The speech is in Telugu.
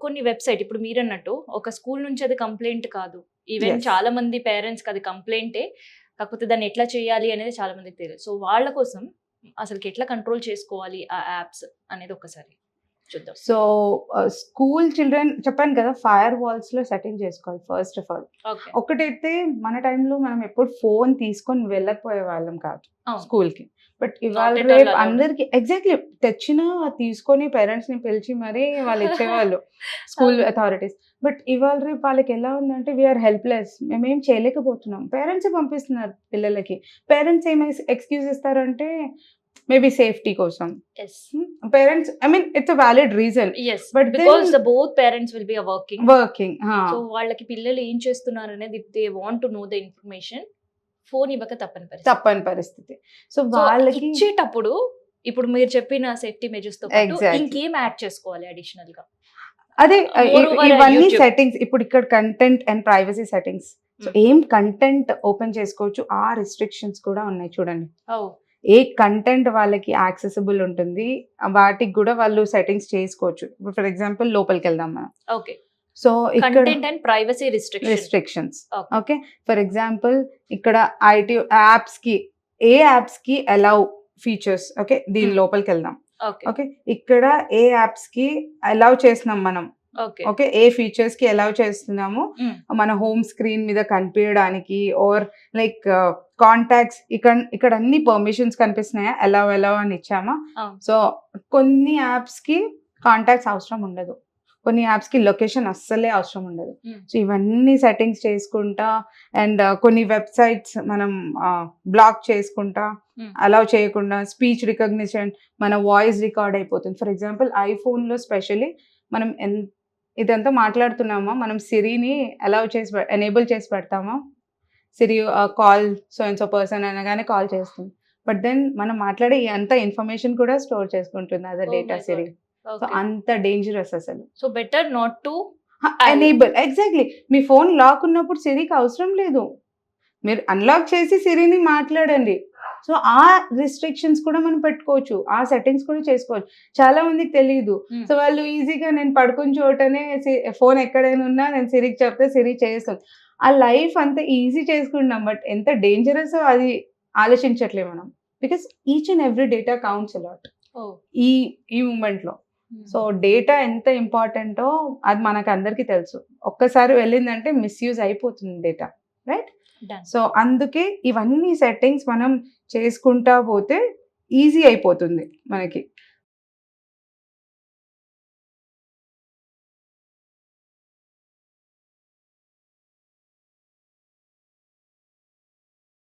కొన్ని వెబ్సైట్ ఇప్పుడు మీరన్నట్టు ఒక స్కూల్ నుంచి అది కంప్లైంట్ కాదు. Even Yes. చాలా మంది పేరెంట్స్‌కి అది కంప్లైంటే. కాకపోతే దాన్ని ఎట్లా చేయాలి అనేది చాలా మందికి తెలియదు. సో వాళ్ళ కోసం అసలుకి ఎట్లా కంట్రోల్ చేసుకోవాలి ఆ యాప్స్ అనేది ఒకసారి చూద్దాం. సో స్కూల్ చిల్డ్రన్ చెప్పాను కదా, ఫైర్ వాల్స్ లో సెట్టింగ్ చేసుకోవాలి ఫస్ట్ ఆఫ్ ఆల్. ఓకే. ఒకటైతే మన టైంలో మనం ఎప్పుడు ఫోన్ తీసుకొని వెళ్ళకపోయే వాళ్ళం కాదు అవును. స్కూల్ కి. బట్ ఇవాళ Not at all రేపు allowed. అందరికి ఎగ్జాక్ట్లీ తెచ్చిన తీసుకొని పేరెంట్స్ ని పిలిచి మరీ వాళ్ళు ఇచ్చేవాళ్ళు స్కూల్ అథారిటీస్. బట్ ఇవాళ రేపు వాళ్ళకి ఎలా ఉందంటే వీఆర్ హెల్ప్లెస్, మేమేం చేయలేకపోతున్నాం. పేరెంట్స్ పంపిస్తున్నారు పిల్లలకి. పేరెంట్స్ ఏమి ఎక్స్క్యూజ్ ఇస్తారంటే మేబీ సేఫ్టీ కోసం. Yes. Parents I mean it's a valid reason. Yes. But Because then- the both parents will be working. Working so వాళ్ళకి పిల్లలు ఏం చేస్తున్నారు అనేది if they want to know the information phone ఇవ్వక తప్పని పరిస్థితి. తప్పని పరిస్థితి. సో సో వాళ్ళకి ఇచ్చేటప్పుడు ఇప్పుడు మీరు చెప్పిన సేఫ్టీ మెజర్స్ తో పాటు Exactly. ఇంకేం యాడ్ చేసుకోవాలి అడిషనల్ గా? అదే Moreover, ఇవన్నీ YouTube. సెట్టింగ్స్ ఇప్పుడు ఇక్కడ content and privacy settings. So ఏం కంటెంట్ ఓపెన్ చేసుకోవచ్చు, ఆ రిస్ట్రిక్షన్స్ కూడా ఉన్నాయి చూడండి. ఏ కంటెంట్ వాళ్ళకి యాక్సెసిబుల్ ఉంటుంది వాటికి కూడా వాళ్ళు సెట్టింగ్స్ చేసుకోవచ్చు. ఇప్పుడు ఫర్ ఎగ్జాంపుల్ లోపలికి వెళ్దాం మనం. ఓకే. సో ఇక్కడ content and privacy restrictions. Okay. Okay, for example ఇక్కడ ఐటీ యాప్స్ కి ఏ యాప్స్ కి అలౌ ఫీచర్స్. ఓకే, దీని లోపలికి వెళ్దాం. ఓకే. ఓకే, ఇక్కడ ఏ యాప్స్ కి అలౌ చేస్తున్నాం మనం. ఓకే. ఓకే, ఏ ఫీచర్స్ కి అలౌ చేస్తున్నాము మన హోమ్ స్క్రీన్ మీద కనిపించడానికి, ఆర్ లైక్ కాంటాక్ట్స్ ఇక్కడ అన్ని పర్మిషన్స్ కనిపిస్తున్నాయా, అలౌ అని ఇచ్చామా. సో కొన్ని యాప్స్ కి కాంటాక్ట్స్ అవసరం ఉండదు, కొన్ని యాప్స్ కి లొకేషన్ అస్సలే అవసరం ఉండదు. సో ఇవన్నీ సెట్టింగ్స్ చేసుకుంటా అండ్ కొన్ని వెబ్సైట్స్ మనం బ్లాక్ చేసుకుంటా, అలౌ చేయకుండా స్పీచ్ రికగ్నిషన్ మన వాయిస్ రికార్డ్ అయిపోతుంది. ఫర్ ఎగ్జాంపుల్ ఐఫోన్ లో స్పెషల్లీ మనం ఇదంతా మాట్లాడుతున్నామా, మనం సిరిని అలౌ చేసి ఎనేబుల్ చేసి పెడతామా, Siri call so and so person అనగానే కాల్ చేస్తుంది. బట్ దెన్ మనం మాట్లాడే అంత ఇన్ఫర్మేషన్ కూడా స్టోర్ చేసుకుంటుంది అదే Oh data my Siri. So అంత డేంజరస్ అసలు. So better not to enable. Exactly, మీ ఫోన్ లాక్ ఉన్నప్పుడు సిరికి అవసరం లేదు, మీరు అన్లాక్ చేసి సిరిని మాట్లాడండి. సో ఆ రిస్ట్రిక్షన్స్ కూడా మనం పెట్టుకోవచ్చు, ఆ సెట్టింగ్స్ కూడా చేసుకోవచ్చు. చాలా మందికి తెలియదు. సో వాళ్ళు ఈజీగా నేను పడుకుని చోటనే ఫోన్ ఎక్కడైనా ఉన్నా నేను సిరికి చెప్తే సిరి చేస్తుంది. ఆ లైఫ్ అంత ఈజీ చేసుకుంటున్నాం, బట్ ఎంత డేంజరస్ అది ఆలోచించట్లేదు మనం. Because each and every data counts a lot ఈ మూమెంట్ లో. సో డేటా ఎంత ఇంపార్టెంటో అది మనకు అందరికీ తెలుసు. ఒక్కసారి వెళ్ళిందంటే మిస్యూజ్ అయిపోతుంది డేటా, రైట్? సో అందుకే ఇవన్నీ సెట్టింగ్స్ మనం చేసుకుంటా పోతే ఈజీ అయిపోతుంది మనకి.